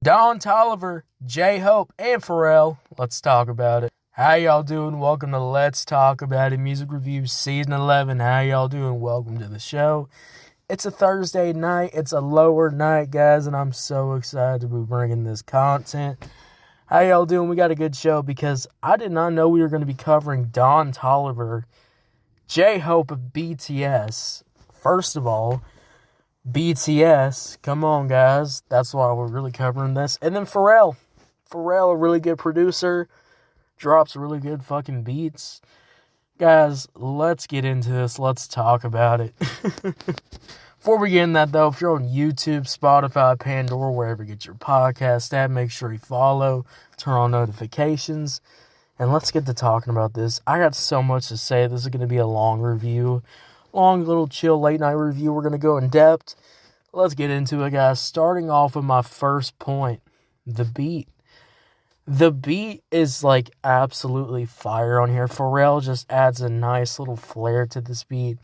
Don Toliver, J-Hope, and Pharrell. Let's talk about it. How y'all doing? Welcome to Let's Talk About It Music Reviews Season 11. How y'all doing? Welcome to the show. It's a Thursday night. It's a lower night, guys, and I'm so excited to be bringing this content. How y'all doing? We got a good show because I did not know we were going to be covering Don Toliver, J-Hope of BTS. First of all, BTS, come on, guys. That's why we're really covering this. And then Pharrell. Pharrell, a really good producer, drops really good fucking beats. Guys, let's get into this. Let's talk about it. Before we get in that, though, if you're on YouTube, Spotify, Pandora, wherever you get your podcast at, make sure you follow, turn on notifications, and let's get to talking about this. I got so much to say. This is going to be a long review. Long, little, chill, late-night review. We're going to go in depth. Let's get into it, guys. Starting off with my first point, the beat. The beat is, like, absolutely fire on here. Pharrell just adds a nice little flair to this beat.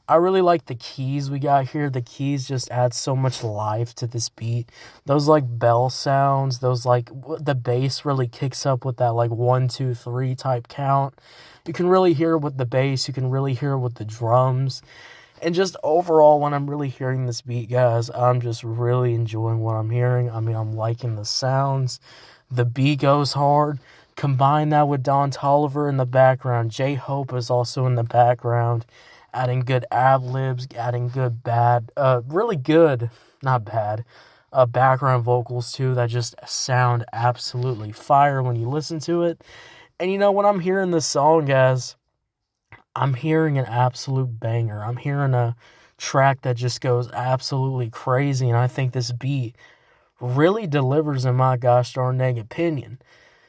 I really like the keys we got here. The keys just add so much life to this beat. Those, like, bell sounds, those, like, the bass really kicks up with that, like, 1, 2, 3 type count. You can really hear it with the bass. You can really hear it with the drums. And just overall, when I'm really hearing this beat, guys, I'm just really enjoying what I'm hearing. I mean, I'm liking the sounds. The beat goes hard. Combine that with Don Toliver in the background. J-Hope is also in the background, adding good ad-libs, adding good really good, not bad, background vocals too that just sound absolutely fire when you listen to it. And you know, when I'm hearing this song, guys, I'm hearing an absolute banger. I'm hearing a track that just goes absolutely crazy, and I think this beat really delivers in my gosh darn dang opinion.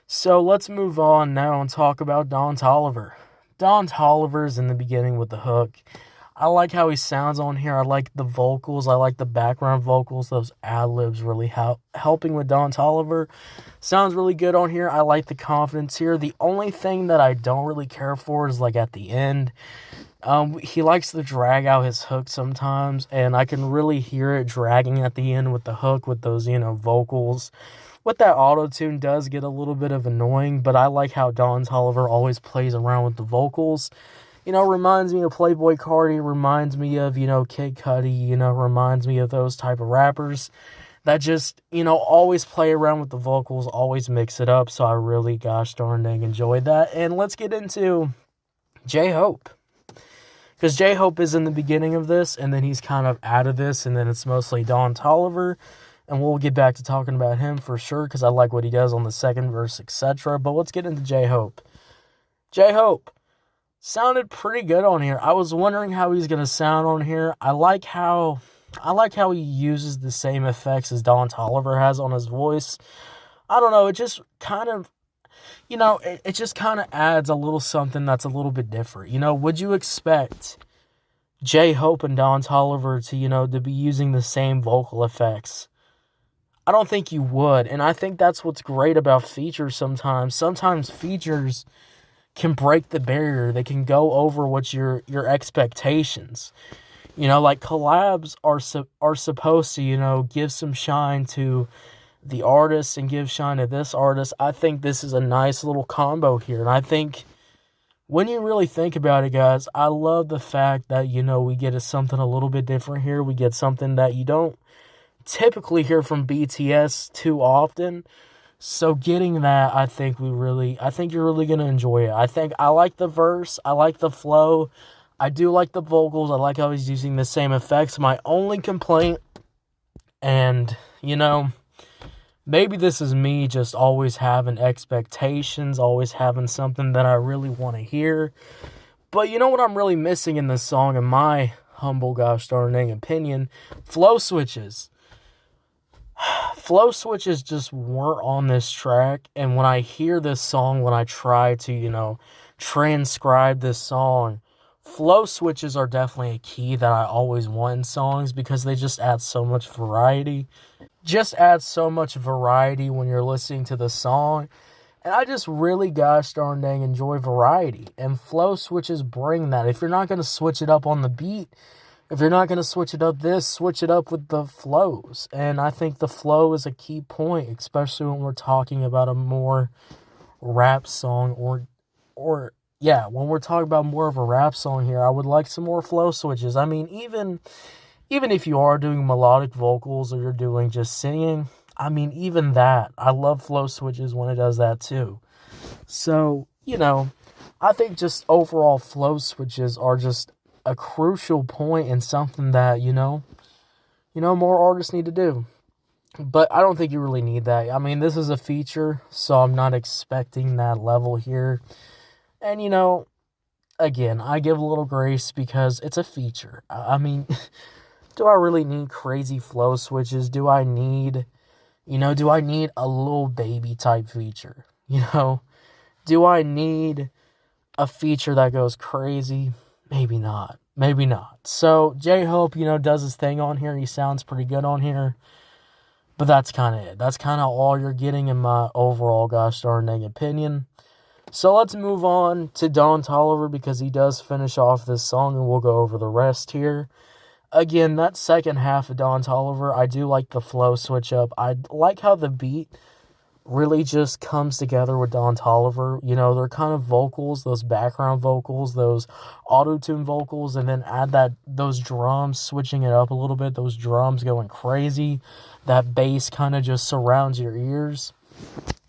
So let's move on now and talk about Don Toliver. Don Toliver's in the beginning with the hook. I like how he sounds on here. I like the vocals. I like the background vocals. Those ad-libs really helping with Don Toliver. Sounds really good on here. I like the confidence here. The only thing that I don't really care for is, like, at the end. He likes to drag out his hook sometimes, and I can really hear it dragging at the end with the hook, with those, vocals. What that auto-tune does get a little bit of annoying, but I like how Don Toliver always plays around with the vocals. Reminds me of Playboi Carti, reminds me of, Kid Cudi, reminds me of those type of rappers that just, always play around with the vocals, always mix it up, so I really, gosh darn dang, enjoyed that. And let's get into J-Hope. Because J-Hope is in the beginning of this, and then he's kind of out of this, and then it's mostly Don Toliver. And we'll get back to talking about him for sure, because I like what he does on the second verse, etc. But let's get into J-Hope. J-Hope sounded pretty good on here. I was wondering how he's going to sound on here. I like how he uses the same effects as Don Toliver has on his voice. I don't know, it just kind of, it just kind of adds a little something that's a little bit different. Would you expect J-Hope and Don Toliver to, to be using the same vocal effects? I don't think you would, and I think that's what's great about features sometimes. Sometimes features can break the barrier. They can go over what your expectations. Like collabs are supposed to, give some shine to the artist and give shine to this artist. I think this is a nice little combo here, and I think when you really think about it, guys, I love the fact that, we get something a little bit different here. We get something that you don't typically hear from BTS too often. So getting that, I think you're really going to enjoy it. I like the verse. I like the flow. I do like the vocals. I like how he's using the same effects. My only complaint, and, maybe this is me just always having expectations, always having something that I really want to hear. But you know what I'm really missing in this song, in my humble gosh darn dang opinion? Flow switches. Flow switches just weren't on this track, and when I hear this song, when I try to, transcribe this song, flow switches are definitely a key that I always want in songs because they just add so much variety. Just add so much variety when you're listening to the song, and I just really gosh darn dang enjoy variety, and flow switches bring that. If you're not going to switch it up on the beat, if you're not going to switch it up switch it up with the flows. And I think the flow is a key point, especially when we're talking about a more rap song when we're talking about more of a rap song here. I would like some more flow switches. I mean, even if you are doing melodic vocals or you're doing just singing, I mean, even that, I love flow switches when it does that too. So, I think just overall flow switches are just a crucial point and something that, more artists need to do. But I don't think you really need that. I mean, this is a feature, so I'm not expecting that level here. And, again, I give a little grace because it's a feature. I mean, do I really need crazy flow switches? Do I need a little baby type feature? Do I need a feature that goes crazy? Maybe not. So, J-Hope, does his thing on here. He sounds pretty good on here. But that's kind of it. That's kind of all you're getting in my overall gosh darn dang opinion. So let's move on to Don Toliver because he does finish off this song and we'll go over the rest here. Again, that second half of Don Toliver, I do like the flow switch up. I like how the beat really just comes together with Don Toliver. They're kind of vocals, those background vocals, those auto-tune vocals, and then add those drums, switching it up a little bit, those drums going crazy. That bass kind of just surrounds your ears.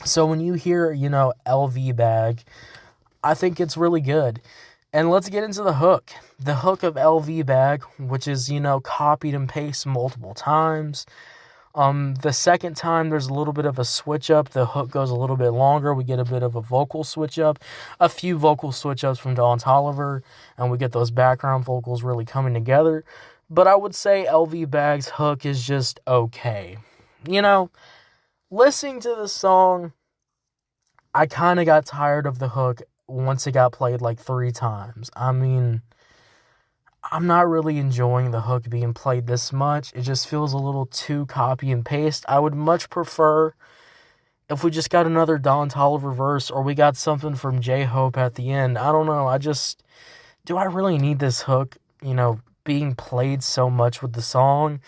So when you hear, LV Bag, I think it's really good. And let's get into the hook. The hook of LV Bag, which is, copied and pasted multiple times. The second time, there's a little bit of a switch up. The hook goes a little bit longer. We get a bit of a vocal switch up. A few vocal switch ups from Don Toliver. And we get those background vocals really coming together. But I would say LV Bag's hook is just okay. Listening to the song, I kind of got tired of the hook once it got played like 3 times. I mean, I'm not really enjoying the hook being played this much. It just feels a little too copy and paste. I would much prefer if we just got another Don Toliver verse or we got something from J-Hope at the end. I don't know. Do I really need this hook, being played so much with the song?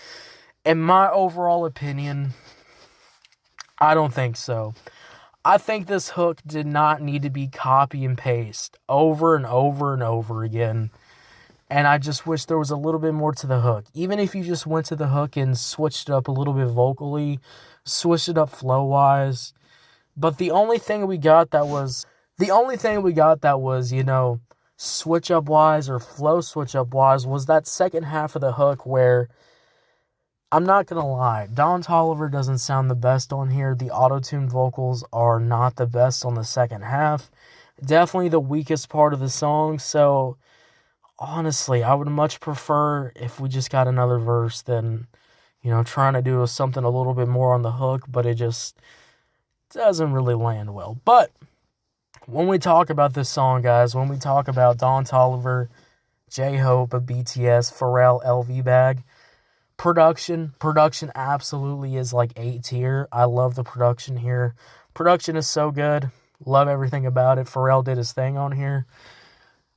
In my overall opinion, I don't think so. I think this hook did not need to be copy and paste over and over and over again. And I just wish there was a little bit more to the hook. Even if you just went to the hook and switched it up a little bit vocally, switched it up flow-wise. But the only thing we got that was, switch-up-wise or flow switch-up-wise was that second half of the hook where, I'm not going to lie, Don Toliver doesn't sound the best on here. The auto-tune vocals are not the best on the second half. Definitely the weakest part of the song. So, honestly, I would much prefer if we just got another verse than, trying to do something a little bit more on the hook. But it just doesn't really land well. But when we talk about this song, guys, when we talk about Don Toliver, J-Hope of BTS, Pharrell, LV Bag, production absolutely is like A tier. I love the production here. Production is so good. Love everything about it. Pharrell did his thing on here.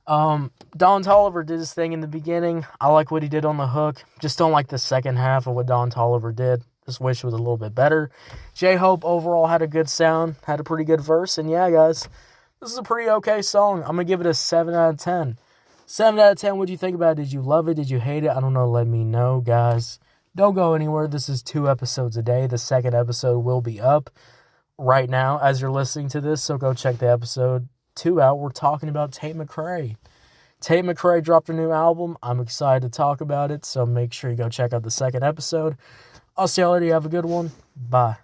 Don Toliver did his thing in the beginning. I like what he did on the hook. Just don't like the second half of what Don Toliver did. Just wish it was a little bit better. J-Hope overall had a good sound. Had a pretty good verse. And yeah, guys, this is a pretty okay song. I'm going to give it a 7 out of 10. 7 out of 10, what do you think about it? Did you love it? Did you hate it? I don't know. Let me know, guys. Don't go anywhere. This is 2 episodes a day. The second episode will be up right now as you're listening to this. So go check the episode 2 out. We're talking about Tate McRae. Tate McRae dropped a new album. I'm excited to talk about it. So make sure you go check out the second episode. I'll see y'all later. Have a good one. Bye.